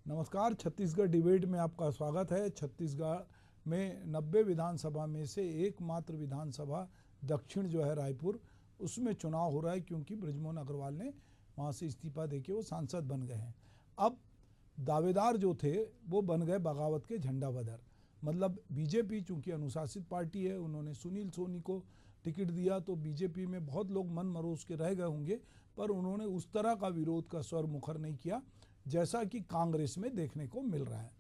नमस्कार, छत्तीसगढ़ डिबेट में आपका स्वागत है। छत्तीसगढ़ में 90 विधानसभा में से एकमात्र विधानसभा दक्षिण जो है रायपुर, उसमें चुनाव हो रहा है क्योंकि बृजमोहन अग्रवाल ने वहाँ से इस्तीफा देके वो सांसद बन गए हैं। अब दावेदार जो थे वो बन गए बगावत के झंडा बदर। मतलब बीजेपी चूँकि अनुशासित पार्टी है, उन्होंने सुनील सोनी को टिकट दिया तो बीजेपी में बहुत लोग मन मरोस के रह गए होंगे, पर उन्होंने उस तरह का विरोध का स्वर मुखर नहीं किया जैसा कि कांग्रेस में देखने को मिल रहा है।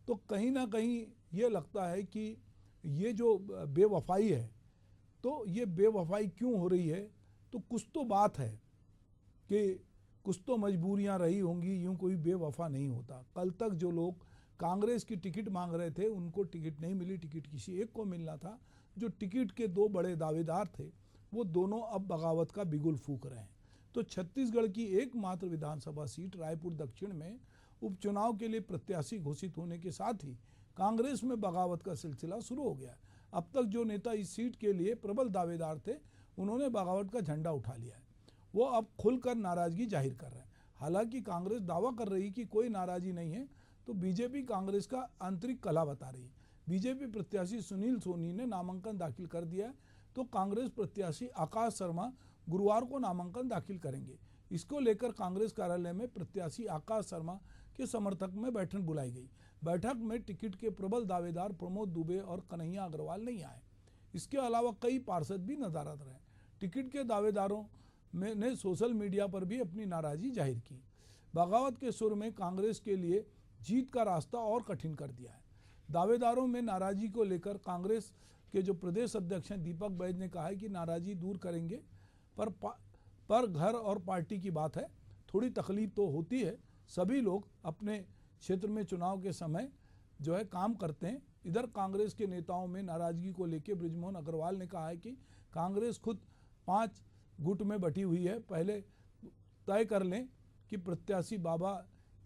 तो कहीं ना कहीं ये लगता है कि ये जो बेवफाई है, तो ये बेवफाई क्यों हो रही है, तो कुछ तो बात है कि कुछ तो मजबूरियां रही होंगी, यूं कोई बेवफा नहीं होता। कल तक जो लोग कांग्रेस की टिकट मांग रहे थे उनको टिकट नहीं मिली, टिकट किसी एक को मिलना था। जो टिकट के दो बड़े दावेदार थे वो दोनों अब बगावत का बिगुल फूंक रहे हैं। तो छत्तीसगढ़ की एकमात्र विधानसभा सीट रायपुर दक्षिण में उपचुनाव के लिए प्रत्याशी घोषित होने के साथ ही कांग्रेस में बगावत का सिलसिला शुरू हो गया। अब तक जो नेता इस सीट के लिए प्रबल दावेदार थे उन्होंने बगावत का झंडा उठा लिया है। वो अब खुलकर नाराजगी जाहिर कर रहे हैं। हालांकि कांग्रेस दावा कर रही कि कोई नाराजी नहीं है, तो बीजेपी कांग्रेस का आंतरिक कलह बता रही है। बीजेपी प्रत्याशी सुनील सोनी ने नामांकन दाखिल कर दिया है, तो कांग्रेस प्रत्याशी आकाश शर्मा गुरुवार को नामांकन दाखिल करेंगे। इसको लेकर कांग्रेस कार्यालय में प्रत्याशी आकाश शर्मा के समर्थक में बैठक बुलाई गई। बैठक में टिकट के प्रबल दावेदार प्रमोद दुबे और कन्हैया अग्रवाल नहीं आए। इसके अलावा कई पार्षद भी नदारद रहे। टिकट के दावेदारों ने सोशल मीडिया पर भी अपनी नाराजी जाहिर की। बगावत के सुर में कांग्रेस के लिए जीत का रास्ता और कठिन कर दिया है। दावेदारों में नाराजी को लेकर कांग्रेस के जो प्रदेश अध्यक्ष हैं दीपक बैज ने कहा है कि नाराजी दूर करेंगे, पर घर और पार्टी की बात है, थोड़ी तकलीफ तो होती है। सभी लोग अपने क्षेत्र में चुनाव के समय जो है काम करते हैं। इधर कांग्रेस के नेताओं में नाराजगी को लेकर बृजमोहन अग्रवाल ने कहा है कि कांग्रेस खुद 5 गुट में बटी हुई है। पहले तय कर लें कि प्रत्याशी बाबा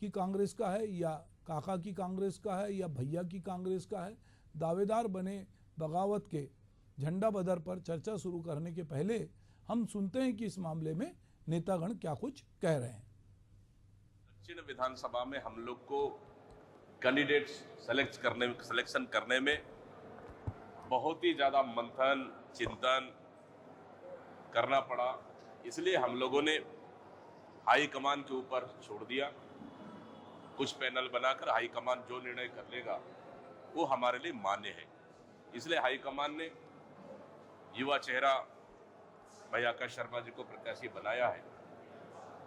की कांग्रेस का है या काका की कांग्रेस का है या भैया की कांग्रेस का है। दावेदार बने बगावत के झंडा बदर पर चर्चा शुरू करने के पहले हम सुनते हैं कि इस मामले में नेतागण क्या कुछ कह रहे हैं। दक्षिण विधानसभा में हम लोग को कैंडिडेट्स सिलेक्शन करने में बहुत ही ज़्यादा मंथन चिंतन करना पड़ा। इसलिए हम लोगों ने हाईकमान के ऊपर छोड़ दिया। कुछ पैनल बनाकर हाईकमान जो निर्णय कर लेगा वो हमारे लिए मान्य है। इसलिए हाईकमान ने युवा चेहरा भाई आकाश शर्मा जी को प्रत्याशी बनाया है।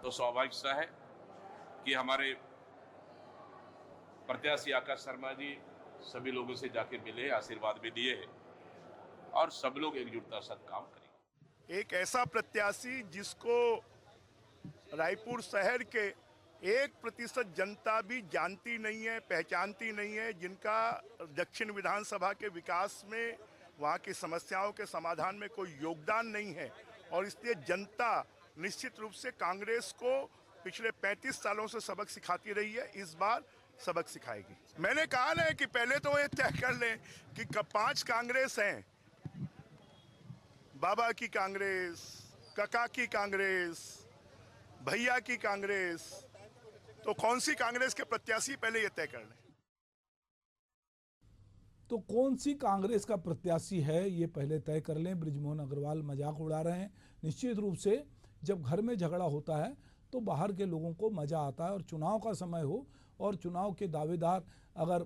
तो स्वाभाविक सा है कि हमारे प्रत्याशी आकाश शर्मा जी सभी लोगों से जाके मिले, आशीर्वाद भी दिए हैं और सब लोग एकजुटता से काम करेंगे। एक ऐसा प्रत्याशी जिसको रायपुर शहर के 1% जनता भी जानती नहीं है, पहचानती नहीं है, जिनका दक्षिण विधानसभा के विकास में, वहाँ की समस्याओं के समाधान में कोई योगदान नहीं है। और इसलिए जनता निश्चित रूप से कांग्रेस को पिछले 35 सालों से सबक सिखाती रही है, इस बार सबक सिखाएगी। मैंने कहा ना कि पहले तो ये तय कर लें कि 5 कांग्रेस हैं, बाबा की कांग्रेस, काका की कांग्रेस, भैया की कांग्रेस, तो कौन सी कांग्रेस के प्रत्याशी पहले ये तय कर लें। तो कौन सी कांग्रेस का प्रत्याशी है ये पहले तय कर लें। बृजमोहन अग्रवाल मजाक उड़ा रहे हैं। निश्चित रूप से जब घर में झगड़ा होता है तो बाहर के लोगों को मज़ा आता है, और चुनाव का समय हो और चुनाव के दावेदार अगर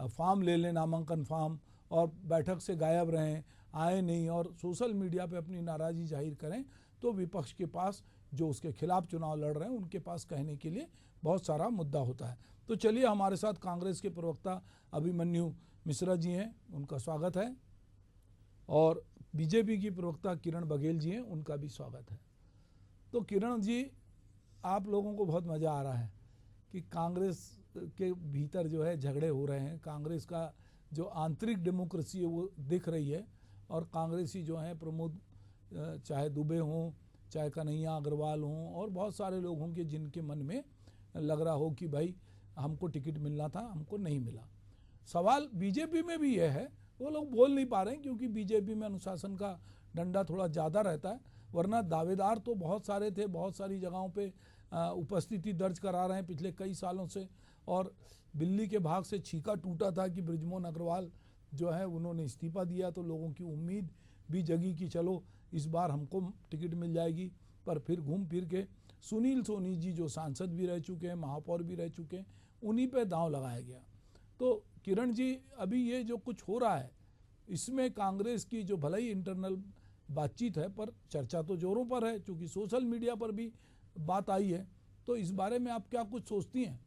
फॉर्म ले लें, नामांकन फॉर्म, और बैठक से गायब रहें, आए नहीं और सोशल मीडिया पे अपनी नाराज़गी जाहिर करें, तो विपक्ष के पास जो उसके खिलाफ चुनाव लड़ रहे हैं उनके पास कहने के लिए बहुत सारा मुद्दा होता है। तो चलिए, हमारे साथ कांग्रेस के प्रवक्ता अभिमन्यु मिश्रा जी हैं, उनका स्वागत है, और बीजेपी की प्रवक्ता किरण बघेल जी हैं, उनका भी स्वागत है। तो किरण जी, आप लोगों को बहुत मज़ा आ रहा है कि कांग्रेस के भीतर जो है झगड़े हो रहे हैं, कांग्रेस का जो आंतरिक डेमोक्रेसी है वो दिख रही है, और कांग्रेसी जो हैं प्रमोद, चाहे दुबे हों, चाहे कन्हैया अग्रवाल हों, और बहुत सारे लोग होंगे जिनके मन में लग रहा हो कि भाई हमको टिकट मिलना था, हमको नहीं मिला। सवाल बीजेपी में भी यह है, वो लोग बोल नहीं पा रहे हैं क्योंकि बीजेपी में अनुशासन का डंडा थोड़ा ज़्यादा रहता है, वरना दावेदार तो बहुत सारे थे, बहुत सारी जगहों पे उपस्थिति दर्ज करा रहे हैं पिछले कई सालों से, और बिल्ली के भाग से छीका टूटा था कि बृजमोहन अग्रवाल जो है उन्होंने इस्तीफा दिया, तो लोगों की उम्मीद भी जगी कि चलो इस बार हमको टिकट मिल जाएगी। पर फिर घूम फिर के सुनील सोनी जी जो सांसद भी रह चुके हैं, महापौर भी रह चुके हैं, उन्हीं पे दांव लगाया गया। तो किरण जी, अभी ये जो कुछ हो रहा है इसमें कांग्रेस की जो भले ही इंटरनल बातचीत है, पर चर्चा तो जोरों पर है, क्योंकि सोशल मीडिया पर भी बात आई है। तो इस बारे में आप क्या कुछ सोचती हैं?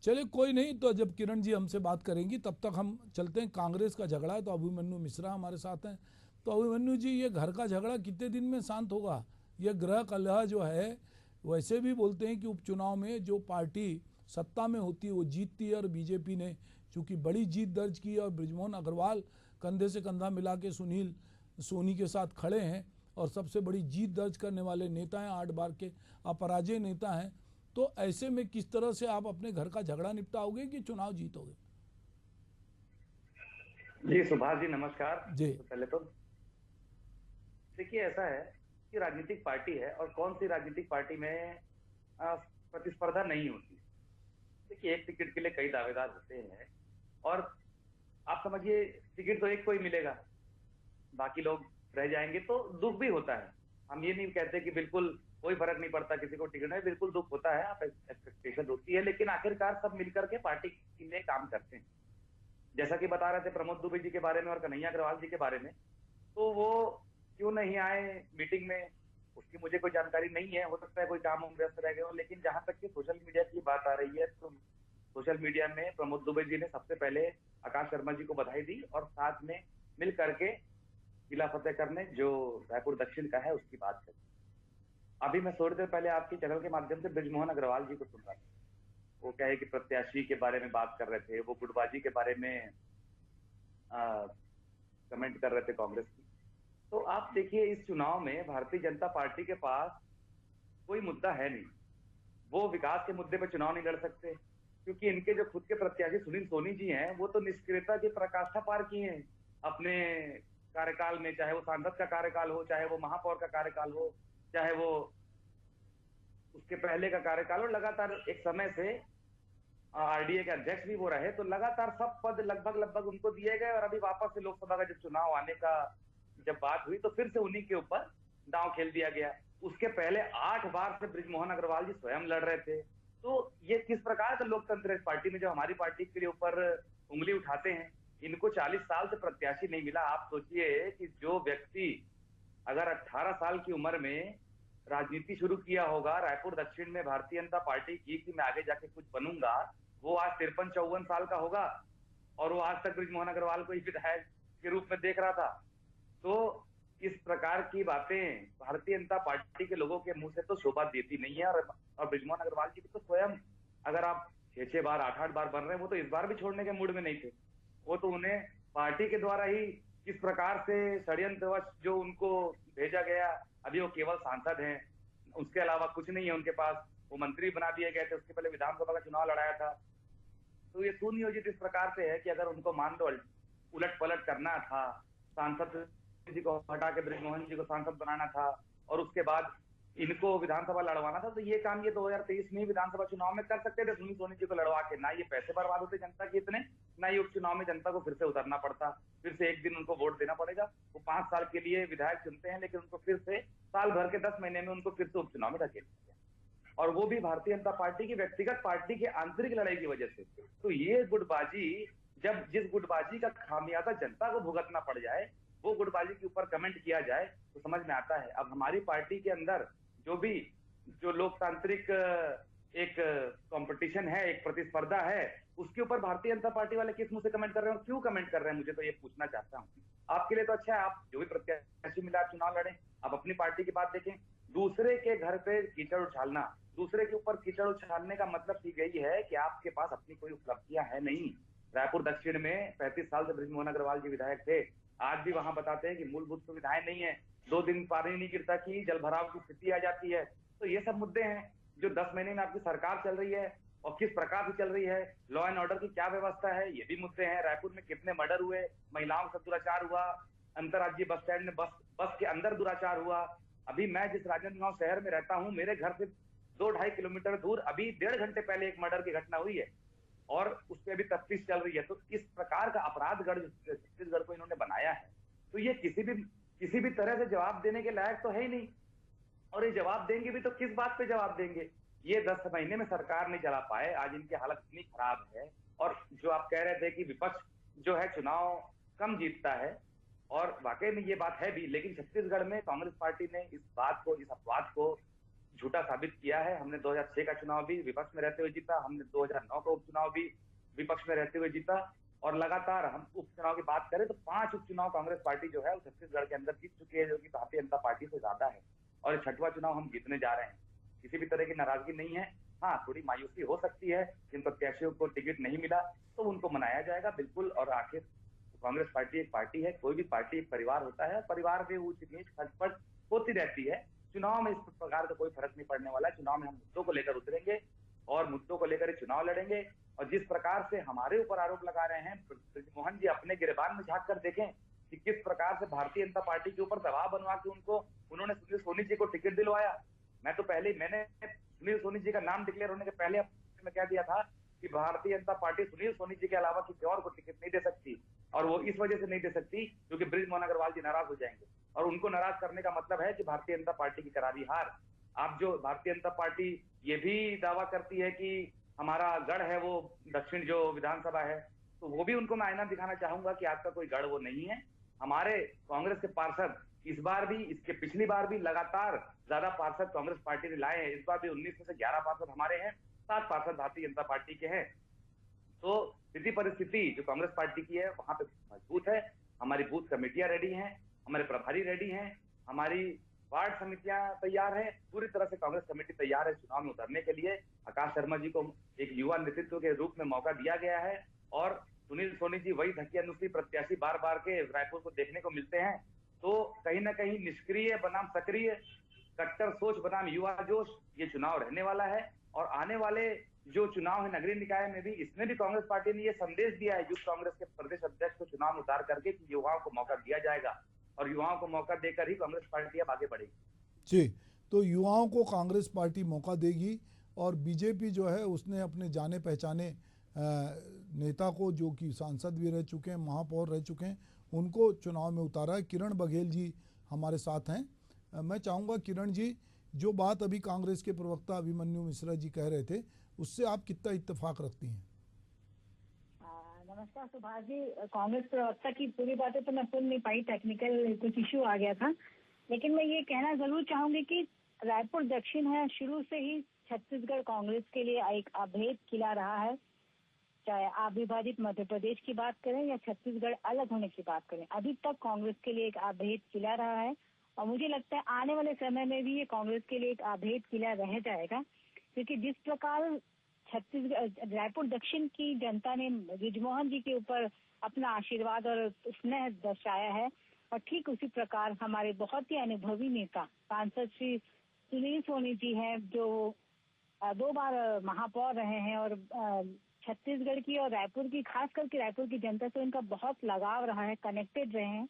चलिए कोई नहीं, तो जब किरण जी हमसे बात करेंगी तब तक हम चलते हैं। कांग्रेस का झगड़ा है तो अभिमन्यु मिश्रा हमारे साथ हैं। तो अभिमन्यु जी, ये घर का झगड़ा कितने दिन में शांत होगा? ये गृह कलह जो है, वैसे भी बोलते हैं कि उपचुनाव में जो पार्टी सत्ता में होती है वो जीतती है, और बीजेपी ने चूंकि बड़ी जीत दर्ज की है और बृजमोहन अग्रवाल कंधे से कंधा मिला के सुनील सोनी के साथ खड़े हैं और सबसे बड़ी जीत दर्ज करने वाले नेता हैं, 8 बार के अपराजय नेता हैं। तो ऐसे में किस तरह से आप अपने घर का झगड़ा निपटाओगे कि चुनाव जीतोगे? जी सुभाष जी, नमस्कार जी। तो पहले तो देखिए, ऐसा है कि राजनीतिक पार्टी है और कौन सी राजनीतिक पार्टी में प्रतिस्पर्धा नहीं होती। देखिए, एक टिकट के लिए कई दावेदार होते हैं और आप समझिए टिकट तो एक को ही मिलेगा, बाकी लोग रह जाएंगे, तो दुख भी होता है। हम ये नहीं कहते कि बिल्कुल कोई फर्क नहीं पड़ता किसी को टिकट में, बिल्कुल दुख होता है, आप एक्सपेक्टेशन होती है, लेकिन आखिरकार सब मिलकर के पार्टी के लिए काम करते हैं। जैसा कि बता रहे थे प्रमोद दुबे जी के बारे में और कन्हैया अग्रवाल जी के बारे में, तो वो क्यों नहीं आए मीटिंग में उसकी मुझे कोई जानकारी नहीं है, हो सकता है कोई काम में व्यस्त रह गए हो। लेकिन जहां तक कि सोशल मीडिया की बात आ रही है, तो सोशल मीडिया में प्रमोद दुबे जी ने सबसे पहले आकाश शर्मा जी को बधाई दी और साथ में मिल करके किला फतेह करने जो रायपुर दक्षिण का है उसकी बात करी। अभी मैं थोड़ी देर पहले आपकी चैनल के माध्यम से बृजमोहन अग्रवाल जी को सुन रहा था, वो कहे कि प्रत्याशी के बारे में बात कर रहे थे, वो गुटबाजी के बारे में कमेंट कर रहे थे कांग्रेस की। तो आप देखिए, इस चुनाव में भारतीय जनता पार्टी के पास कोई मुद्दा है नहीं, वो विकास के मुद्दे पर चुनाव नहीं लड़ सकते, क्योंकि इनके जो खुद के प्रत्याशी सुनील सोनी जी हैं, वो तो निष्क्रियता की पराकाष्ठा पार किए हैं अपने कार्यकाल में, चाहे वो सांसद का कार्यकाल हो, चाहे वो महापौर का कार्यकाल हो, चाहे वो उसके पहले का कार्यकाल हो। लगातार एक समय से आरडीए के अध्यक्ष भी वो रहे, तो लगातार सब पद लगभग उनको दिए गए और अभी वापस से लोकसभा का जब चुनाव आने का जब बात हुई तो फिर से उन्हीं के ऊपर दांव खेल दिया गया। उसके पहले 8 बार से बृजमोहन अग्रवाल जी स्वयं लड़ रहे थे। तो ये किस प्रकार का लोकतंत्र है इस पार्टी में, जब हमारी पार्टी के ऊपर उंगली उठाते हैं। इनको 40 साल से प्रत्याशी नहीं मिला। आप सोचिए कि जो व्यक्ति अगर 18 साल की उम्र में राजनीति शुरू किया होगा रायपुर दक्षिण में भारतीय जनता पार्टी की, कि मैं आगे जाके कुछ बनूंगा, वो आज 53-54 साल का होगा और वो आज तक बृजमोहन अग्रवाल को ही विधायक के रूप में देख रहा था। तो इस प्रकार की बातें भारतीय जनता पार्टी के लोगों के मुंह से तो शोभा देती नहीं है। और बृजमोहन अग्रवाल जी तो स्वयं, अगर आप 6-6 बार 8-8 बार बन रहे हैं, वो तो इस बार भी छोड़ने के मूड में नहीं थे। वो तो उन्हें पार्टी के द्वारा ही किस प्रकार से षड्यंत्रवश जो उनको भेजा गया, अभी वो केवल सांसद हैं, उसके अलावा कुछ नहीं है उनके पास। वो मंत्री बना दिए गए थे, उसके पहले विधानसभा का चुनाव लड़ाया था। तो ये सुनियोजित इस प्रकार से है कि अगर उनको मान लो उलट पलट करना था, सांसद जी को हटा के बृजमोहन जी को सांसद बनाना था और उसके बाद इनको विधानसभा लड़वाना था, तो ये काम ये 2023 में विधानसभा चुनाव में कर सकते थे सुनील सोनी जी को लड़वा के। ना ये पैसे बर्बाद होते जनता के इतने, ना ये उपचुनाव में जनता को फिर से उतरना पड़ता, फिर से एक दिन उनको वोट देना पड़ेगा। वो 5 साल के लिए विधायक चुनते हैं, लेकिन उनको फिर से साल भर के 10 महीने में उनको फिर से उपचुनाव में धकेल दिया, और वो भी भारतीय जनता पार्टी की व्यक्तिगत पार्टी की आंतरिक लड़ाई की वजह से। तो ये गुटबाजी, जब जिस गुटबाजी का खामियाजा जनता को भुगतना पड़ जाए, वो गुटबाजी के ऊपर कमेंट किया जाए, तो समझ में आता है। अब हमारी पार्टी के अंदर जो लोकतांत्रिक एक कंपटीशन है, एक प्रतिस्पर्धा है, उसके ऊपर भारतीय जनता पार्टी वाले किस मुंह से कमेंट कर रहे हैं और क्यों कमेंट कर रहे हैं, मुझे तो ये पूछना चाहता हूँ। आपके लिए तो अच्छा है, आप जो भी प्रत्याशी मिला आप चुनाव लड़ें, आप अपनी पार्टी की बात देखें। दूसरे के घर पे कीचड़ उछालना, दूसरे के ऊपर कीचड़ उछालने का मतलब ठीक यही है कि आपके पास अपनी कोई उपलब्धियां है नहीं। रायपुर दक्षिण में 35 साल से बृजमोहन अग्रवाल जी विधायक थे, आज भी वहां बताते हैं कि मूलभूत सुविधाएं नहीं है, 2 दिन पानी नहीं गिरता कि जल भराव की स्थिति आ जाती है। तो ये सब मुद्दे हैं जो 10 महीने में आपकी सरकार चल रही है और किस प्रकार से चल रही है, लॉ एंड ऑर्डर की क्या व्यवस्था है, ये भी मुद्दे हैं। रायपुर में कितने मर्डर हुए, महिलाओं का दुराचार हुआ, अंतर्राज्यीय बस स्टैंड में बस के अंदर दुराचार हुआ। अभी मैं जिस राजनांदगांव शहर में रहता हूँ, मेरे घर से 2-2.5 किलोमीटर दूर अभी 1.5 घंटे पहले एक मर्डर की घटना हुई है और उस पर अभी तफ्तीश चल रही है। तो इस प्रकार का अपराधगढ़ छत्तीसगढ़ को इन्होंने बनाया है, तो ये किसी भी तरह से जवाब देने के लायक तो है ही नहीं। और ये जवाब देंगे भी तो किस बात पे जवाब देंगे? ये 10 महीने में सरकार नहीं चला पाए, आज इनकी हालत इतनी खराब है। और जो आप कह रहे थे कि विपक्ष जो है चुनाव कम जीतता है, और वाकई में ये बात है भी, लेकिन छत्तीसगढ़ में कांग्रेस पार्टी ने इस अपवाद को झूठा साबित किया है। हमने 2006 का चुनाव भी विपक्ष में रहते हुए जीता, हमने 2009 का उपचुनाव भी विपक्ष में रहते हुए जीता, और लगातार हम उपचुनाव की बात करें तो 5 उपचुनाव कांग्रेस पार्टी जो है वो छत्तीसगढ़ के अंदर जीत चुकी है, जो कि भारतीय जनता पार्टी से ज्यादा है। और 6वां चुनाव हम जीतने जा रहे हैं, किसी भी तरह की नाराजगी नहीं है। हाँ, थोड़ी मायूसी हो सकती है, जिन प्रत्याशियों को टिकट नहीं मिला तो उनको मनाया जाएगा बिल्कुल। और आखिर कांग्रेस पार्टी एक पार्टी है, कोई भी पार्टी एक परिवार होता है, परिवार में ऊंच नीच खटपट होती रहती है। चुनाव में इस प्रकार का कोई फर्क नहीं पड़ने वाला है। चुनाव में हम मुद्दों को लेकर उतरेंगे और मुद्दों को लेकर चुनाव लड़ेंगे। और जिस प्रकार से हमारे ऊपर आरोप लगा रहे हैं, ब्रिजमोहन जी अपने गिरबान में झांक कर देखें कि किस प्रकार से भारतीय जनता पार्टी के ऊपर दबाव बनवा के उन्होंने सुनील सोनी जी को टिकट दिलवाया। मैंने सुनील सोनी जी का नाम डिक्लेयर होने के पहले में कह दिया था कि भारतीय जनता पार्टी सुनील सोनी जी के अलावा किसी और को टिकट नहीं दे सकती, और वो इस वजह से नहीं दे सकती क्योंकि ब्रिजमोहन अग्रवाल जी नाराज हो जाएंगे, और उनको नाराज करने का मतलब है कि भारतीय जनता पार्टी की करारी हार। आप जो भारतीय जनता पार्टी ये भी दावा करती है कि हमारा गढ़ है वो दक्षिण जो विधानसभा है, तो वो भी उनको मैं आईना दिखाना चाहूंगा कि आपका कोई गढ़ वो नहीं है। हमारे कांग्रेस के पार्षद इस बार भी, इसके पिछली बार भी लगातार ज्यादा पार्षद कांग्रेस पार्टी ने लाए हैं। इस बार भी 19 में से 11 पार्षद हमारे हैं, 7 पार्षद भारतीय जनता पार्टी के हैं। तो स्थिति परिस्थिति जो कांग्रेस पार्टी की है वहां पे मजबूत है। हमारी बूथ कमेटियां रेडी हैं, हमारे प्रभारी रेडी हैं, हमारी वार्ड समितियां तैयार है, पूरी तरह से कांग्रेस कमेटी तैयार है चुनाव में उतरने के लिए। आकाश शर्मा जी को एक युवा नेतृत्व के रूप में मौका दिया गया है, और सुनील सोनी जी वही धकिया-नुसी प्रत्याशी बार बार के रायपुर को देखने को मिलते हैं। तो कहीं ना कहीं निष्क्रिय बनाम सक्रिय, कट्टर सोच बनाम युवा जोश, ये चुनाव रहने वाला है। और आने वाले जो चुनाव है नगरीय निकाय में भी, इसमें भी कांग्रेस पार्टी ने ये संदेश दिया है यूथ कांग्रेस के प्रदेश अध्यक्ष को चुनाव में उतार करके कि युवाओं को मौका दिया जाएगा, और युवाओं को मौका देकर ही कांग्रेस पार्टी अब आगे बढ़ेगी। जी, तो युवाओं को कांग्रेस पार्टी मौका देगी, और बीजेपी जो है उसने अपने जाने पहचाने नेता को, जो कि सांसद भी रह चुके हैं, महापौर रह चुके हैं, उनको चुनाव में उतारा है। किरण बघेल जी हमारे साथ हैं। मैं चाहूँगा किरण जी, जो बात अभी कांग्रेस के प्रवक्ता अभिमन्यु मिश्रा जी कह रहे थे, उससे आप कितना इत्तेफाक रखती हैं? नमस्कार सुभाष जी। कांग्रेस प्रवक्ता की पूरी बातें तो मैं सुन नहीं पाई, टेक्निकल कुछ इश्यू आ गया था, लेकिन मैं ये कहना जरूर चाहूंगी कि रायपुर दक्षिण है, शुरू से ही छत्तीसगढ़ कांग्रेस के लिए एक अभेद किला रहा है। चाहे आप विभाजित मध्य प्रदेश की बात करें या छत्तीसगढ़ अलग होने की बात करें, अभी तक कांग्रेस के लिए एक अभेद किला रहा है, और मुझे लगता है आने वाले समय में भी ये कांग्रेस के लिए एक अभेद किला रह जाएगा। क्योंकि जिस प्रकार छत्तीसगढ़ रायपुर दक्षिण की जनता ने ब्रिजमोहन जी के ऊपर अपना आशीर्वाद और स्नेह दर्शाया है, और ठीक उसी प्रकार हमारे बहुत ही अनुभवी नेता सांसद श्री सुनील सोनी जी हैं, जो 2 बार महापौर रहे हैं, और छत्तीसगढ़ की और रायपुर की, खास करके रायपुर की जनता से उनका बहुत लगाव रहा है, कनेक्टेड रहे हैं।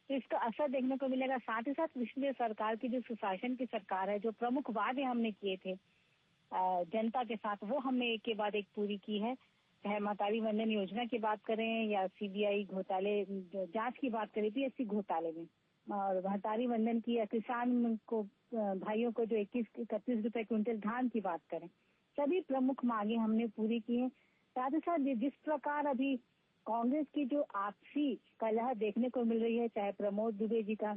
तो इसका असर देखने को मिलेगा। साथ ही साथ पिछले सरकार की जो सुशासन की सरकार है, जो प्रमुख वादे हमने किए थे जनता के साथ, वो हमने एक के बाद एक पूरी की है। चाहे महतारी वंदन योजना की बात करें या सीबीआई घोटाले जांच की बात करें, पीएससी घोटाले में, और महतारी वंदन की, या किसान को भाइयों को जो 21-31 रुपए क्विंटल धान की बात करें, सभी प्रमुख मांगे हमने पूरी की है। साथ ही साथ जिस प्रकार अभी कांग्रेस की जो आपसी कलह देखने को मिल रही है, चाहे प्रमोद दुबे जी का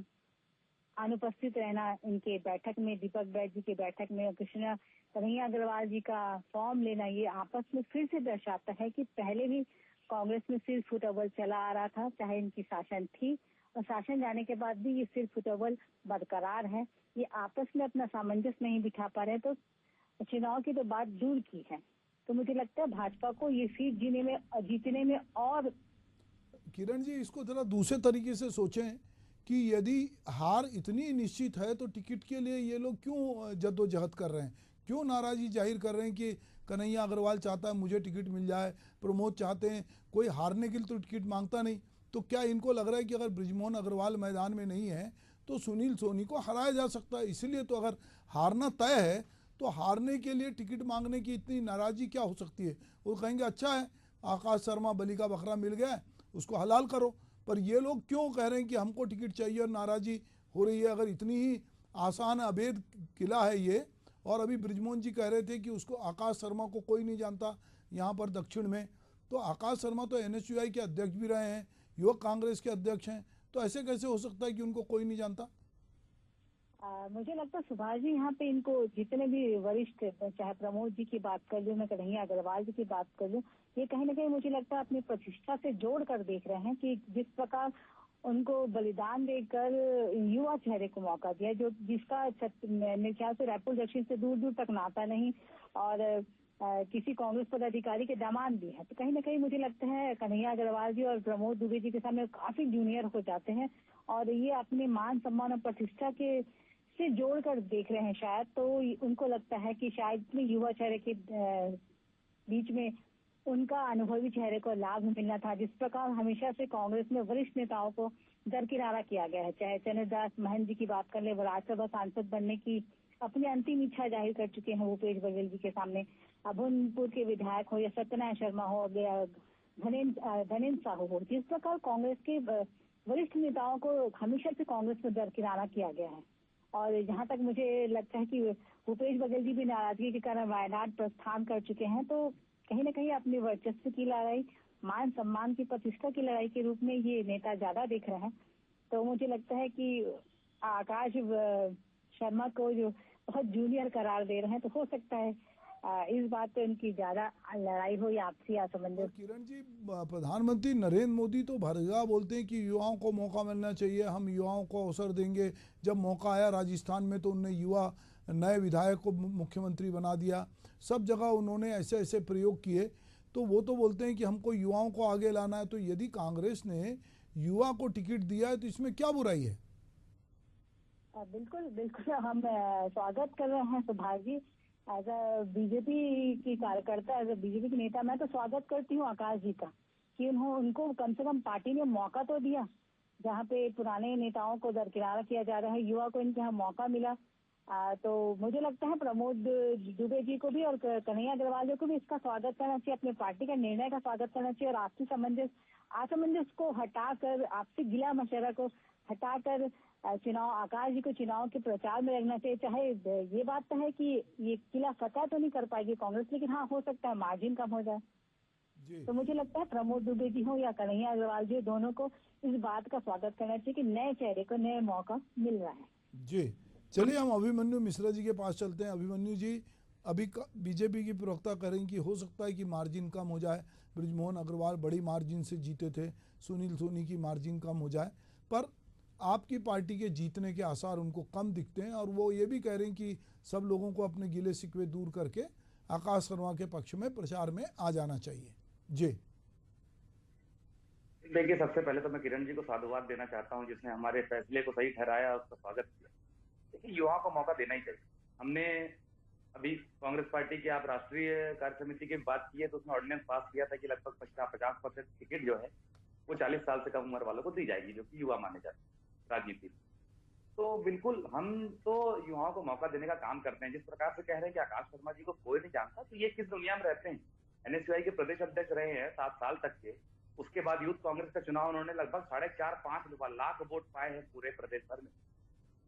अनुपस्थित रहना इनके बैठक में, दीपक बैठ जी के बैठक में, कृष्णा कन्हैया अग्रवाल जी का फॉर्म लेना, ये आपस में फिर से दर्शाता है कि पहले भी कांग्रेस में सिर फुटअव्वल चला आ रहा था, चाहे इनकी शासन थी, और शासन जाने के बाद भी ये सिर फुटअव्वल बरकरार है। ये आपस में अपना सामंजस्य नहीं बिठा पा रहे, तो चुनाव की तो बात दूर की है। तो मुझे लगता है भाजपा को ये सीट जीतने में और। किरण जी, इसको जरा दूसरे तरीके से सोचें कि यदि हार इतनी निश्चित है तो टिकट के लिए ये लोग क्यों जद्दोजहद कर रहे हैं, क्यों नाराजी जाहिर कर रहे हैं कि कन्हैया अग्रवाल चाहता है मुझे टिकट मिल जाए, प्रमोद चाहते हैं, कोई हारने के लिए तो टिकट मांगता नहीं। तो क्या इनको लग रहा है कि अगर ब्रिजमोहन अग्रवाल मैदान में नहीं है तो सुनील सोनी को हराया जा सकता है? इसलिए तो अगर हारना तय है तो हारने के लिए टिकट मांगने की इतनी नाराज़गी क्या हो सकती है? वो कहेंगे अच्छा है, आकाश शर्मा बलि का बकरा मिल गया है, उसको हलाल करो। पर ये लोग क्यों कह रहे हैं कि हमको टिकट चाहिए और नाराज़गी हो रही है? अगर इतनी ही आसान अभेद किला है ये, और अभी बृजमोहन जी कह रहे थे कि उसको आकाश शर्मा को कोई नहीं जानता यहाँ पर दक्षिण में, तो आकाश शर्मा तो NSUI के अध्यक्ष भी रहे हैं, युवक कांग्रेस के अध्यक्ष हैं, तो ऐसे कैसे हो सकता है कि उनको कोई नहीं जानता? मुझे लगता है सुभाष जी, यहाँ पे इनको जितने भी वरिष्ठ, चाहे प्रमोद जी की बात कर लूं, मैं कन्हैया अग्रवाल जी की बात कर लूं, ये कहीं ना कहीं मुझे लगता है अपनी प्रतिष्ठा से जोड़ कर देख रहे हैं कि जिस प्रकार उनको बलिदान देकर युवा चेहरे को मौका दिया, जो जिसका मेरे ख्याल से रायपुर दक्षिण से दूर दूर तक नाता नहीं, और किसी कांग्रेस पदाधिकारी के दामाद भी है, तो कहीं ना कहीं मुझे लगता है कन्हैया अग्रवाल जी और प्रमोद दुबे जी के सामने काफी जूनियर हो जाते हैं, और ये अपने मान सम्मान और प्रतिष्ठा के से जोड़कर देख रहे हैं शायद। तो उनको लगता है कि शायद इतने युवा चेहरे के बीच में उनका अनुभवी चेहरे को लाभ मिलना था। जिस प्रकार हमेशा से कांग्रेस में वरिष्ठ नेताओं को दरकिनारा किया गया है, चाहे चंद्रदास महंत जी की बात कर ले, वो राज्यसभा सांसद बनने की अपनी अंतिम इच्छा जाहिर कर चुके हैं भूपेश बघेल जी के सामने, अभनपुर के विधायक हो या सत्यनारायण शर्मा हो या धनेन्द्र साहू हो, जिस प्रकार कांग्रेस के वरिष्ठ नेताओं को हमेशा से कांग्रेस में दरकिनारा किया गया है। और जहां तक मुझे लगता है कि भूपेश बघेल जी भी नाराजगी के कारण वायनाड प्रस्थान कर चुके हैं, तो कहीं ना कहीं अपने वर्चस्व की लड़ाई, मान सम्मान की प्रतिष्ठा की लड़ाई के रूप में ये नेता ज्यादा दिख रहे हैं। तो मुझे लगता है कि आकाश शर्मा को जो बहुत जूनियर करार दे रहे हैं, तो हो सकता है इस बात पे उनकी ज्यादा लड़ाई हो या आपसी असमंजस। किरण जी, प्रधानमंत्री नरेंद्र मोदी तो भरगा बोलते हैं कि युवाओं को मौका मिलना चाहिए, हम युवाओं को अवसर देंगे। जब मौका आया राजस्थान में तो उन्होंने युवा नए विधायक को मुख्यमंत्री बना दिया, सब जगह उन्होंने ऐसे ऐसे प्रयोग किए। तो वो तो बोलते हैं कि हमको युवाओं को आगे लाना है। तो यदि कांग्रेस ने युवा को टिकट दिया है तो इसमें क्या बुराई है? बिल्कुल बिल्कुल, हम स्वागत कर रहे हैं Subhash ji. As a BJP की कार्यकर्ता, एज अ बीजेपी की नेता, मैं तो स्वागत करती हूँ आकाश जी का कि उनको कम से कम पार्टी ने मौका तो दिया। जहाँ पे पुराने नेताओं को दरकिनारा किया जा रहा है, युवा को इनके यहाँ मौका मिला। तो मुझे लगता है प्रमोद दुबे जी को भी और कन्हैया अग्रवाल जी को भी इसका स्वागत करना चाहिए, अपने पार्टी का निर्णय का स्वागत करना चाहिए, और आपसी असमंजस को हटाकर, आपसी गिला मशवरा को हटाकर चुनाव, आकाश जी को चुनाव के प्रचार में रखना चाहिए। चाहे ये बात तो है कि ये किला फतह तो नहीं कर पाएगी कांग्रेस, लेकिन हाँ, हो सकता है मार्जिन कम हो जाए। तो मुझे लगता है प्रमोद दुबे जी हो या कन्हैया अग्रवाल जी, दोनों को इस बात का स्वागत करना चाहिए कि नए चेहरे को नए मौका मिल रहा है। जी, चलिए हम अभिमन्यु मिश्रा जी के पास चलते हैं। अभिमन्यु जी, अभी बीजेपी की प्रवक्ता करें कि हो सकता है कि मार्जिन कम हो जाए, बृजमोहन अग्रवाल बड़ी मार्जिन से जीते थे, सुनील सोनी की मार्जिन कम हो जाए, पर आपकी पार्टी के जीतने के आसार उनको कम दिखते हैं, और वो ये भी कह रहे हैं कि सब लोगों को अपने गिले शिकवे दूर करके आकाश शर्मा के पक्ष में प्रचार में आ जाना चाहिए। जी देखिए, सबसे पहले तो मैं किरण जी को साधुवाद देना चाहता हूं, जिसने हमारे फैसले को सही ठहराया और उसका स्वागत किया। देखिए, युवाओं को मौका देना ही चाहिए। हमने अभी कांग्रेस पार्टी की, आप राष्ट्रीय कार्य समिति की बात की है, तो उसमें ऑर्डिनेंस पास किया था कि लगभग 50% टिकट जो है वो 40 साल से कम उम्र वालों को दी जाएगी, जो कि युवा माने जाते हैं राजनीति में। तो बिल्कुल हम तो युवाओं को मौका देने का काम करते हैं। जिस प्रकार से कह रहे हैं कि आकाश शर्मा जी को कोई नहीं जानता, तो ये किस दुनिया में रहते हैं? NSUI के प्रदेश अध्यक्ष रहे हैं 7 साल तक के। उसके बाद यूथ कांग्रेस का चुनाव उन्होंने लगभग 4.5-5 लाख वोट पाए हैं पूरे प्रदेश भर में।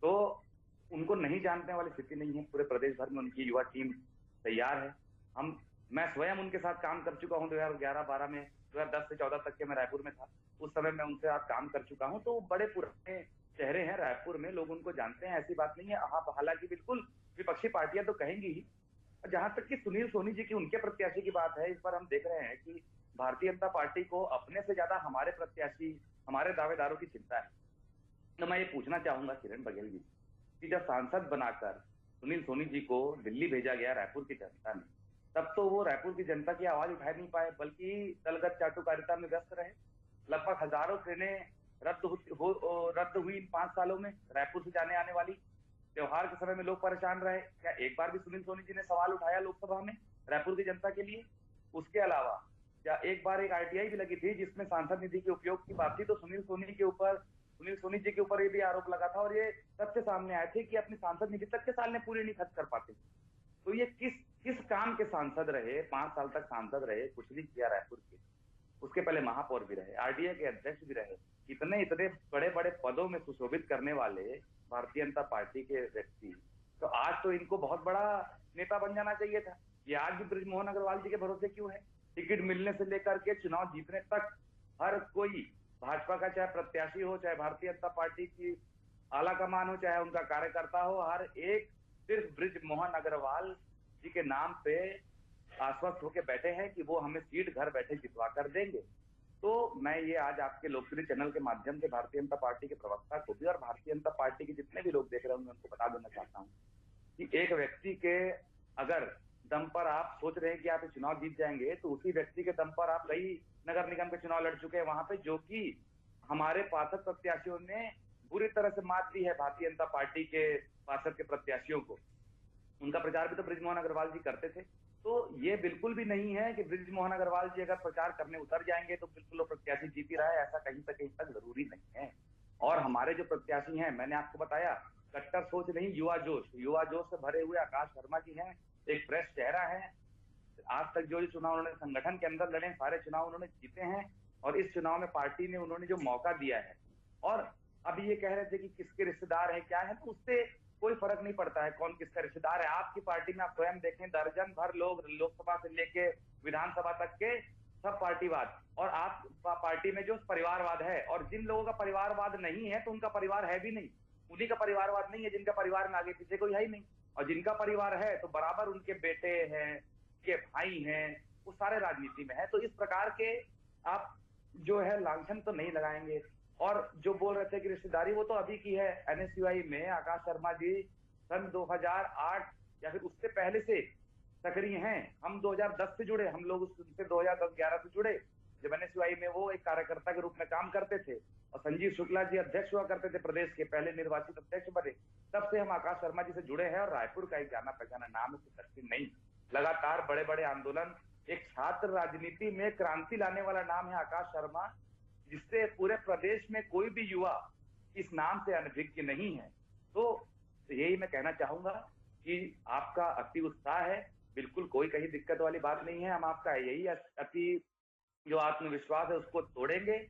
तो उनको नहीं जानने वाली स्थिति नहीं है। पूरे प्रदेश भर में उनकी युवा टीम तैयार है। मैं स्वयं उनके साथ काम कर चुका हूँ 2011-12 में, 2010 से 14 तक के मैं रायपुर में था, उस समय मैं उनसे साथ काम कर चुका हूँ। तो बड़े पुराने चेहरे हैं रायपुर में, लोग उनको जानते हैं, ऐसी बात नहीं है। हालांकि बिल्कुल विपक्षी पार्टियां तो कहेंगी ही। जहां तक कि सुनील सोनी जी की, उनके प्रत्याशी की बात है, इस पर हम देख रहे हैं कि भारतीय जनता पार्टी को अपने से ज्यादा हमारे प्रत्याशी, हमारे दावेदारों की चिंता है। तो मैं ये पूछना चाहूंगा किरण बघेल जी कि जब सांसद बनाकर सुनील सोनी जी को दिल्ली भेजा गया रायपुर की जनता ने, तब तो वो रायपुर की जनता की आवाज उठा नहीं पाए, बल्कि दलगत चाटुकारिता में व्यस्त रहे। लगभग हजारों ट्रेनें रद्द हुई इन 5 सालों में रायपुर से जाने आने वाली। त्योहार के समय में लोग परेशान रहे। क्या एक बार भी सुनील सोनी जी ने सवाल उठाया लोकसभा में रायपुर की जनता के लिए? उसके अलावा क्या एक बार एक RTI भी लगी थी जिसमें सांसद निधि के उपयोग की बात थी, तो सुनील सोनी जी के ऊपर ये भी आरोप लगा था और ये तथ्य सामने आए थे कि अपनी सांसद निधि तक के साल में पूरी नहीं खर्च कर पाते। तो ये किस काम के सांसद रहे, 5 साल तक सांसद रहे, कुछ नहीं किया रायपुर के, उसके पहले महापौर भी रहे, आरडीए के अध्यक्ष भी रहे, इतने इतने बड़े बड़े पदों में सुशोभित करने वाले भारतीय जनता पार्टी के व्यक्ति, तो आज तो इनको बहुत बड़ा नेता बन जाना चाहिए था। ये आज भी बृजमोहन अग्रवाल जी के भरोसे क्यों है? टिकट मिलने से लेकर के चुनाव जीतने तक हर कोई, भाजपा का चाहे प्रत्याशी हो, चाहे भारतीय जनता पार्टी की आला कमान हो, चाहे उनका कार्यकर्ता हो, हर एक सिर्फ बृजमोहन अग्रवाल जी के नाम पे आश्वस्त होकर बैठे हैं कि वो हमें सीट घर बैठे जितवा कर देंगे। तो मैं ये आज आपके लोकप्रिय चैनल के माध्यम से भारतीय जनता पार्टी के प्रवक्ता को भी और भारतीय जनता पार्टी के जितने भी लोग देख रहे होंगे उनको बता देना चाहता हूँ कि एक व्यक्ति के अगर दम पर आप सोच रहे हैं कि आप ये चुनाव जीत जाएंगे, तो उसी व्यक्ति के दम पर आप कई नगर निगम के चुनाव लड़ चुके हैं वहां पे, जो कि हमारे पार्षद प्रत्याशियों ने बुरी तरह से मात दी है भारतीय जनता पार्टी के पार्षद के प्रत्याशियों को। उनका प्रचार भी तो बृजमोहन अग्रवाल जी करते थे। तो ये बिल्कुल भी नहीं है कि बृजमोहन अग्रवाल जी अगर प्रचार करने उतर जाएंगे तो बिल्कुल वो प्रत्याशी जीत ही रहा है, ऐसा कहीं तक जरूरी नहीं है। और हमारे जो प्रत्याशी हैं, मैंने आपको बताया, कट्टर सोच नहीं, युवा जोश से भरे हुए आकाश वर्मा जी हैं, एक फ्रेश चेहरा है। आज तक जो चुनाव उन्होंने संगठन के अंदर लड़े, सारे चुनाव उन्होंने जीते हैं, और इस चुनाव में पार्टी ने उन्होंने जो मौका दिया है, और अभी ये कह रहे थे कि किसके रिश्तेदार है क्या है, तो उससे कोई फर्क नहीं पड़ता है कौन किसका रिश्तेदार है। आपकी पार्टी में आप स्वयं देखें, दर्जन भर लोग लोकसभा से लेके विधानसभा तक के सब पार्टीवाद, और आप पार्टी में जो परिवारवाद है, और जिन लोगों का परिवारवाद नहीं है तो उनका परिवार है भी नहीं, उन्हीं का परिवारवाद नहीं है जिनका परिवार में आगे पीछे कोई है ही नहीं, और जिनका परिवार है तो बराबर उनके बेटे हैं, उनके भाई हैं, वो सारे राजनीति में है। तो इस प्रकार के आप जो है लांछन तो नहीं लगाएंगे। और जो बोल रहे थे कि रिश्तेदारी, वो तो अभी की है। एनएसयूआई में आकाश शर्मा जी सन 2008 या फिर उससे पहले से सक्रिय हैं। हम 2010 से जुड़े, हम लोग उनसे 2010-11 से जुड़े, जब एनएसयूआई में वो एक कार्यकर्ता के रूप में काम करते थे, और संजीव शुक्ला जी अध्यक्ष हुआ करते थे, प्रदेश के पहले निर्वाचित अध्यक्ष बने, तब से हम आकाश शर्मा जी से जुड़े हैं। और रायपुर का एक जाना पहचाना नाम है, दक्षिण नहीं, लगातार बड़े बड़े आंदोलन, एक छात्र राजनीति में क्रांति लाने वाला नाम है आकाश शर्मा, जिससे पूरे प्रदेश में कोई भी युवा इस नाम से अनभिज्ञ नहीं है। तो यही मैं कहना चाहूंगा कि आपका अति उत्साह है, बिल्कुल कोई कहीं दिक्कत वाली बात नहीं है। हम आपका यही अति जो आत्मविश्वास है उसको तोड़ेंगे।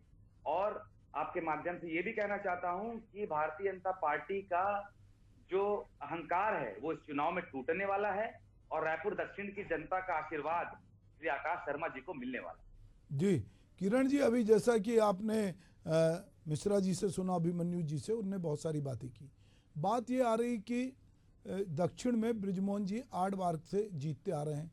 और आपके माध्यम से ये भी कहना चाहता हूं कि भारतीय जनता पार्टी का जो अहंकार है वो इस चुनाव में टूटने वाला है, और रायपुर दक्षिण की जनता का आशीर्वाद श्री आकाश शर्मा जी को मिलने वाला है। जी किरण जी, अभी जैसा कि आपने मिश्रा जी से सुना, अभिमन्यु जी से, उनने बहुत सारी बातें की। बात ये आ रही कि दक्षिण में बृजमोहन जी 8 बार से जीतते आ रहे हैं।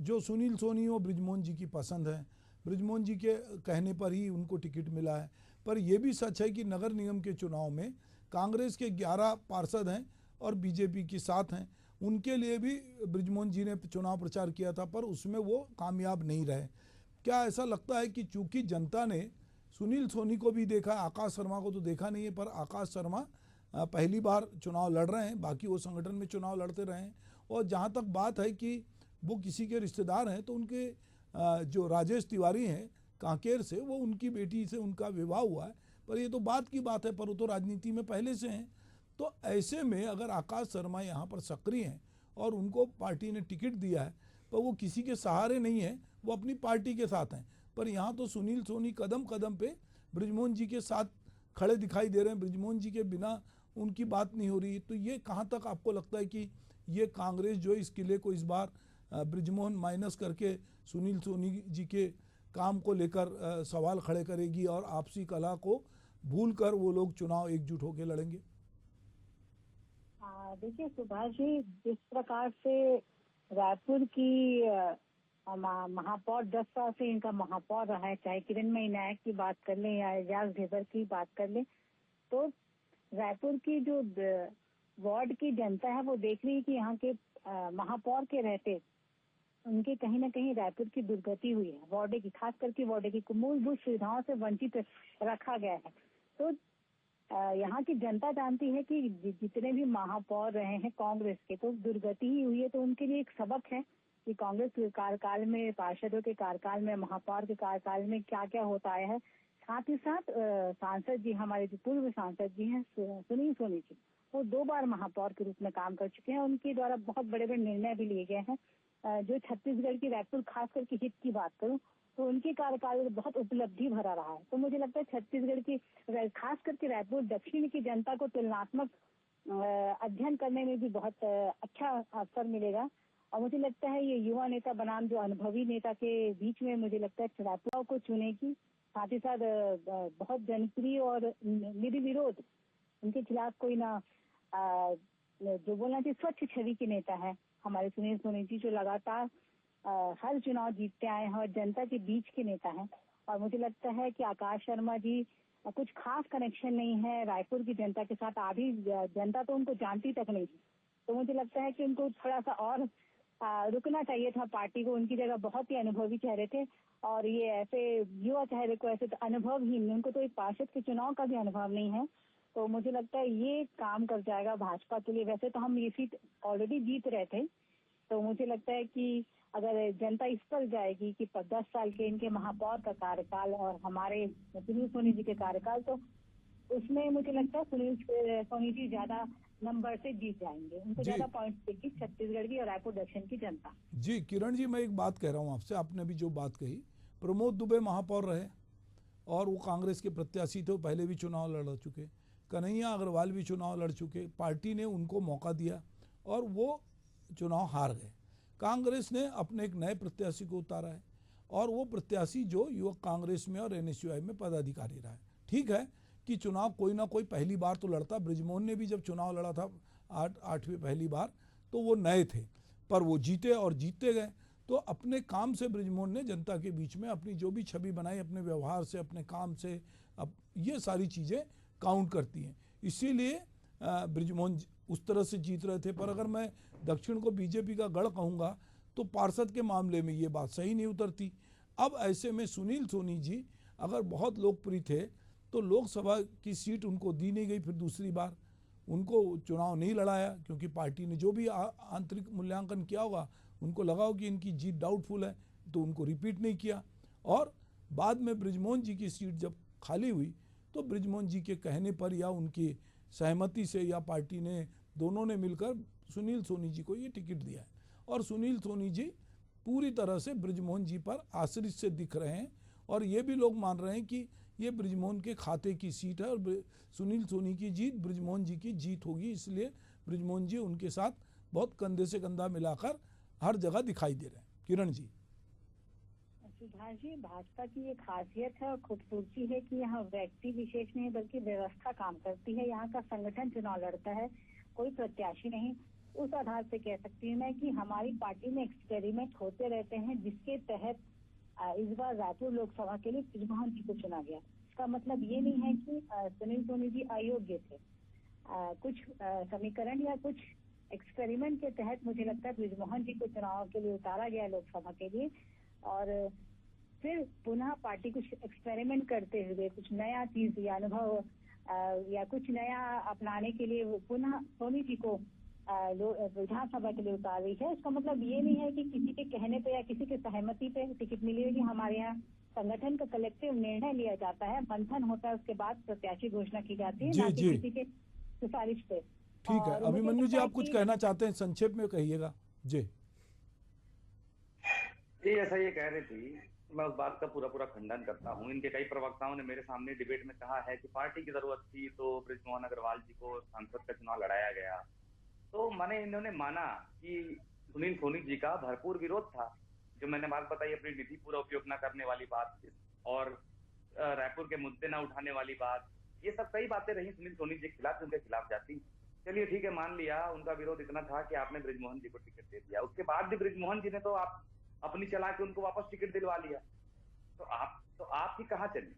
जो सुनील सोनी वो बृजमोहन जी की पसंद है, बृजमोहन जी के कहने पर ही उनको टिकट मिला है। पर यह भी सच है कि नगर निगम के चुनाव में कांग्रेस के 11 पार्षद हैं और बीजेपी की 7 हैं। उनके लिए भी बृजमोहन जी ने चुनाव प्रचार किया था, पर उसमें वो कामयाब नहीं रहे। क्या ऐसा लगता है कि चूंकि जनता ने सुनील सोनी को भी देखा, आकाश शर्मा को तो देखा नहीं है, पर आकाश शर्मा पहली बार चुनाव लड़ रहे हैं, बाकी वो संगठन में चुनाव लड़ते रहे हैं। और जहाँ तक बात है कि वो किसी के रिश्तेदार हैं, तो उनके जो राजेश तिवारी हैं कांकेर से, वो उनकी बेटी से उनका विवाह हुआ है, पर ये तो बात की बात है, पर वो तो राजनीति में पहले से हैं। तो ऐसे में अगर आकाश शर्मा यहाँ पर सक्रिय हैं और उनको पार्टी ने टिकट दिया है, पर वो किसी के सहारे नहीं है, वो अपनी पार्टी के साथ हैं। पर यहाँ तो सुनील सोनी कदम कदम पे बृजमोहन जी के साथ खड़े दिखाई दे रहे हैं, बृजमोहन जी के बिना उनकी बात नहीं हो रही। तो ये कहाँ तक आपको लगता है कि ये कांग्रेस जो इस किले को इस बार बृजमोहन माइनस करके सुनील सोनी जी के काम को लेकर सवाल खड़े करेगी और आपसी कला को भूलकर वो लोग चुनाव एकजुट होकर लड़ेंगे? देखिए सुभाष जी, जिस प्रकार से रायपुर की महापौर 10 साल से इनका महापौर रहा है, चाहे किरणमयी नायक की बात कर लें या एजाज ढेबर की बात कर लें, तो रायपुर की जो वार्ड की जनता है वो देख रही है कि यहाँ के महापौर के रहते उनके कहीं ना कहीं रायपुर की दुर्गति हुई है। वार्ड की, खास करके वार्ड की मूलभूत सुविधाओं से वंचित रखा गया है। तो यहाँ की जनता जानती है कि जितने भी महापौर रहे हैं कांग्रेस के, तो दुर्गति ही हुई है। तो उनके लिए एक सबक है कि कांग्रेस के कार्यकाल में, पार्षदों के कार्यकाल में, महापौर के कार्यकाल में क्या क्या होता आया है। साथ ही साथ सांसद जी, हमारे जो पूर्व सांसद जी हैं सुनील सोनी जी, वो 2 बार महापौर के रूप में काम कर चुके हैं। उनके द्वारा बहुत बड़े बड़े निर्णय भी लिए गए हैं। जो छत्तीसगढ़ की रायपुर खास करके हित की बात करूं तो उनके कार्यकाल बहुत उपलब्धि भरा रहा है। तो मुझे लगता है छत्तीसगढ़ की खास करके रायपुर दक्षिण की जनता को तुलनात्मक अध्ययन करने में भी बहुत अच्छा अवसर मिलेगा। और मुझे लगता है ये युवा नेता बनाम जो अनुभवी नेता के बीच में मुझे लगता है रायपुर को चुनेगी। साथ ही साथ बहुत जनप्रिय और निर्विरोध, उनके खिलाफ कोई ना जो बोलना चाहिए स्वच्छ छवि के नेता है हमारे सुनील सोनी जी, जो लगातार हर चुनाव जीतते आए हैं और जनता के बीच के नेता हैं। और मुझे लगता है कि आकाश शर्मा जी कुछ खास कनेक्शन नहीं है रायपुर की जनता के साथ। आधी जनता तो उनको जानती तक नहीं थी। तो मुझे लगता है कि उनको थोड़ा सा और रुकना चाहिए था पार्टी को। उनकी जगह बहुत ही अनुभवी चेहरे थे और ये ऐसे युवा चेहरे को ऐसे तो अनुभवहीन, उनको तो एक पार्षद के चुनाव का भी अनुभव नहीं है। तो मुझे लगता है ये काम कर जाएगा भाजपा के लिए। वैसे तो हम ये सीट ऑलरेडी जीत रहे थे, तो मुझे लगता है कि अगर जनता इस पर जाएगी कि 10 साल के इनके महापौर का कार्यकाल और हमारे सुनील सोनी जी के कार्यकाल, तो उसमें मुझे लगता है सुनील सोनी जी ज्यादा नंबर से जीत जाएंगे। उनको जी। ज्यादा पॉइंट देगी छत्तीसगढ़ की और रायपुर दक्षिण की जनता। जी किरण जी, मैं एक बात कह रहा हूँ आपसे, आपने भी जो बात कही, प्रमोद दुबे महापौर रहे और वो कांग्रेस के प्रत्याशी थे, पहले भी चुनाव लड़ चुके। कन्हैया अग्रवाल भी चुनाव लड़ चुके, पार्टी ने उनको मौका दिया और वो चुनाव हार गए। कांग्रेस ने अपने एक नए प्रत्याशी को उतारा है और वो प्रत्याशी जो युवक कांग्रेस में और एनएसयूआई में पदाधिकारी रहा है। ठीक है कि चुनाव कोई ना कोई पहली बार तो लड़ता, बृजमोहन ने भी जब चुनाव लड़ा था आठवीं पहली बार, तो वो नए थे पर वो जीते और जीतते गए। तो अपने काम से बृजमोहन ने जनता के बीच में अपनी जो भी छवि बनाई, अपने व्यवहार से, अपने काम से, अब ये सारी चीज़ें काउंट करती हैं। इसीलिए बृजमोहन उस तरह से जीत रहे थे। पर अगर मैं दक्षिण को बीजेपी का गढ़ कहूँगा तो पार्षद के मामले में ये बात सही नहीं उतरती। अब ऐसे में सुनील सोनी जी अगर बहुत लोकप्रिय थे तो लोकसभा की सीट उनको दी नहीं गई, फिर दूसरी बार उनको चुनाव नहीं लड़ाया क्योंकि पार्टी ने जो भी आंतरिक मूल्यांकन किया होगा, उनको लगा हो कि इनकी जीत डाउटफुल है, तो उनको रिपीट नहीं किया। और बाद में बृजमोहन जी की सीट जब खाली हुई तो बृजमोहन जी के कहने पर या उनकी सहमति से या पार्टी ने दोनों ने मिलकर सुनील सोनी जी को ये टिकट दिया है। और सुनील सोनी जी पूरी तरह से बृजमोहन जी पर आश्रित से दिख रहे हैं और ये भी लोग मान रहे हैं कि ये बृजमोहन के खाते की सीट है और सुनील सोनी की जीत बृजमोहन जी की जीत होगी। इसलिए बृजमोहन जी उनके साथ बहुत कंधे से कंधा मिलाकर हर जगह दिखाई दे रहे हैं। किरण जी। सिद्धार्थ जी, भाजपा की ये खासियत है और खूबसूरती है कि यहाँ व्यक्ति विशेष नहीं बल्कि व्यवस्था काम करती है। यहाँ का संगठन चुनाव लड़ता है, कोई प्रत्याशी नहीं। उस आधार से कह सकती हूँ मैं कि हमारी पार्टी में एक्सपेरिमेंट होते रहते हैं, जिसके तहत इस बार रायपुर लोकसभा के लिए बृजमोहन जी को चुना गया। इसका मतलब ये नहीं है कि सुनील सोनी जी अयोग्य थे। कुछ समीकरण या कुछ एक्सपेरिमेंट के तहत मुझे लगता है बृजमोहन जी को चुनाव के लिए उतारा गया लोकसभा के लिए। और फिर पुनः पार्टी कुछ एक्सपेरिमेंट करते हुए कुछ नया चीज या अनुभव या कुछ नया अपनाने के लिए पुनः सोनी जी को विधानसभा के लिए उतार रही है। इसका मतलब ये नहीं है कि किसी के कहने पे या किसी के सहमति पे टिकट मिली है। कि हमारे यहाँ संगठन का कलेक्टिव निर्णय लिया जाता है, मंथन होता है, उसके बाद प्रत्याशी घोषणा की जाती है, ना कि किसी के सिफारिश पे। ठीक है, अभिमन्यु जी आप कुछ कहना चाहते हैं, संक्षेप में कहिएगा। जी जैसा ये कह रही थी, मैं उस बात का पूरा खंडन करता हूँ। इनके कई प्रवक्ताओं ने मेरे सामने डिबेट में कहा है कि पार्टी की जरूरत थी तो बृजमोहन अग्रवाल जी को सांसद का चुनाव लड़ाया गया। तो इन्होंने माना कि सुनील सोनी जी का भरपूर विरोध था। जो मैंने बात बताई अपनी निधि पूरा उपयोग न करने वाली बात और रायपुर के मुद्दे न उठाने वाली बात, ये सब कई बातें रही सुनील सोनी जी के खिलाफ, उनके खिलाफ जाती। चलिए ठीक है, मान लिया उनका विरोध इतना था कि आपने बृजमोहन जी को टिकट दे दिया। उसके बाद भी बृजमोहन जी ने तो आप अपनी चला के उनको वापस टिकट दिलवा लिया। तो आपकी कहाँ चली?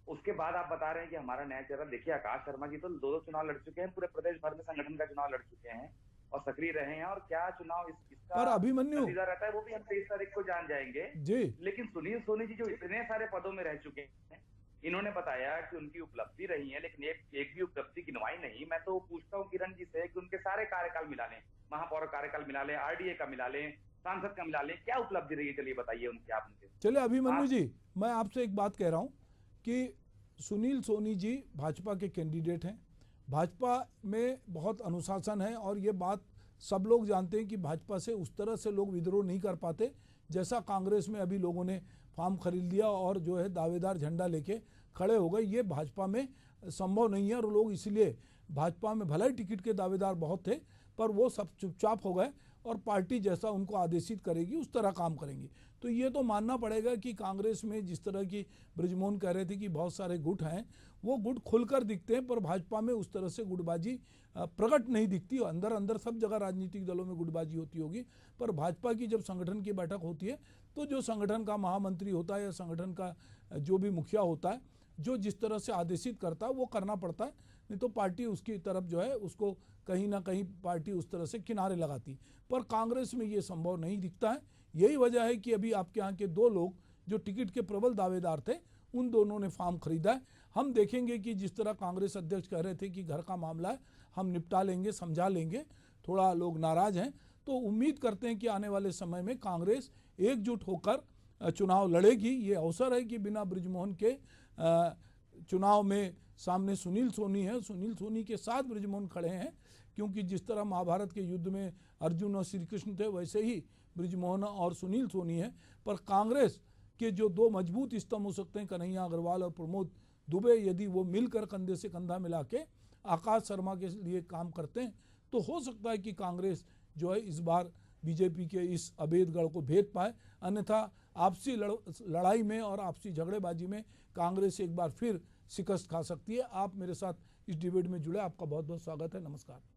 उसके बाद आप बता रहे हैं कि हमारा नया चेहरा। देखिए आकाश शर्मा जी तो 2 चुनाव लड़ चुके हैं, पूरे प्रदेश भर में संगठन का चुनाव लड़ चुके हैं और सक्रिय रहे हैं। और क्या चुनाव इसका पर अभिमन्यु नतीजा रहता है वो भी हम 23 तारीख को जान जाएंगे जी। लेकिन सुनील सोनी जी जो इतने सारे पदों में रह चुके हैं, इन्होंने बताया कि उनकी उपलब्धि रही है, लेकिन एक भी उपलब्धि गिनवाई नहीं। मैं तो पूछता हूँ किरण जी से कि उनके सारे कार्यकाल मिला लें, महापौर कार्यकाल मिला लें, आरडीए का मिला लें, सांसद का मिला लें, क्या उपलब्धि रही है? चलिए बताइए उनकी, आप मुझे। चलिए अभिमन्यु जी, मैं आपसे एक बात कह रहा हूं कि सुनील सोनी जी भाजपा के कैंडिडेट हैं, भाजपा में बहुत अनुशासन है और ये बात सब लोग जानते हैं कि भाजपा से उस तरह से लोग विद्रोह नहीं कर पाते जैसा कांग्रेस में अभी लोगों ने फॉर्म खरीद लिया और जो है दावेदार झंडा लेके खड़े हो गए। ये भाजपा में संभव नहीं है और लोग इसलिए भाजपा में भले ही टिकट के दावेदार बहुत थे पर वो सब चुपचाप हो गए और पार्टी जैसा उनको आदेशित करेगी उस तरह काम करेंगी। तो ये तो मानना पड़ेगा कि कांग्रेस में जिस तरह की बृजमोहन कह रहे थे कि बहुत सारे गुट हैं, वो गुट खुलकर दिखते हैं पर भाजपा में उस तरह से गुटबाजी प्रकट नहीं दिखती। अंदर अंदर सब जगह राजनीतिक दलों में गुटबाजी होती होगी पर भाजपा की जब संगठन की बैठक होती है तो जो संगठन का महामंत्री होता है या संगठन का जो भी मुखिया होता है जो जिस तरह से आदेशित करता है वो करना पड़ता है, नहीं तो पार्टी उसकी तरफ जो है उसको कहीं ना कहीं पार्टी उस तरह से किनारे लगाती। पर कांग्रेस में ये संभव नहीं दिखता है। यही वजह है कि अभी आपके यहाँ के दो लोग जो टिकट के प्रबल दावेदार थे उन दोनों ने फॉर्म खरीदा है। हम देखेंगे कि जिस तरह कांग्रेस अध्यक्ष कह रहे थे कि घर का मामला है हम निपटा लेंगे, समझा लेंगे, थोड़ा लोग नाराज हैं, तो उम्मीद करते हैं कि आने वाले समय में कांग्रेस एकजुट होकर चुनाव लड़ेगी। ये अवसर है कि बिना बृजमोहन के चुनाव में सामने सुनील सोनी है, सुनील सोनी के साथ बृजमोहन खड़े हैं क्योंकि जिस तरह महाभारत के युद्ध में अर्जुन और श्री कृष्ण थे वैसे ही बृजमोहन और सुनील सोनी है। पर कांग्रेस के जो दो मजबूत स्तंभ हो सकते हैं कन्हैया अग्रवाल और प्रमोद दुबे, यदि वो मिलकर कंधे से कंधा मिला के आकाश शर्मा के लिए काम करते हैं तो हो सकता है कि कांग्रेस जो है इस बार बीजेपी के इस अभेद गढ़ को भेद पाए। अन्यथा आपसी लड़ाई में और आपसी झगड़ेबाजी में कांग्रेस एक बार फिर शिकस्त खा सकती है। आप मेरे साथ इस डिबेट में जुड़े, आपका बहुत बहुत स्वागत है। नमस्कार।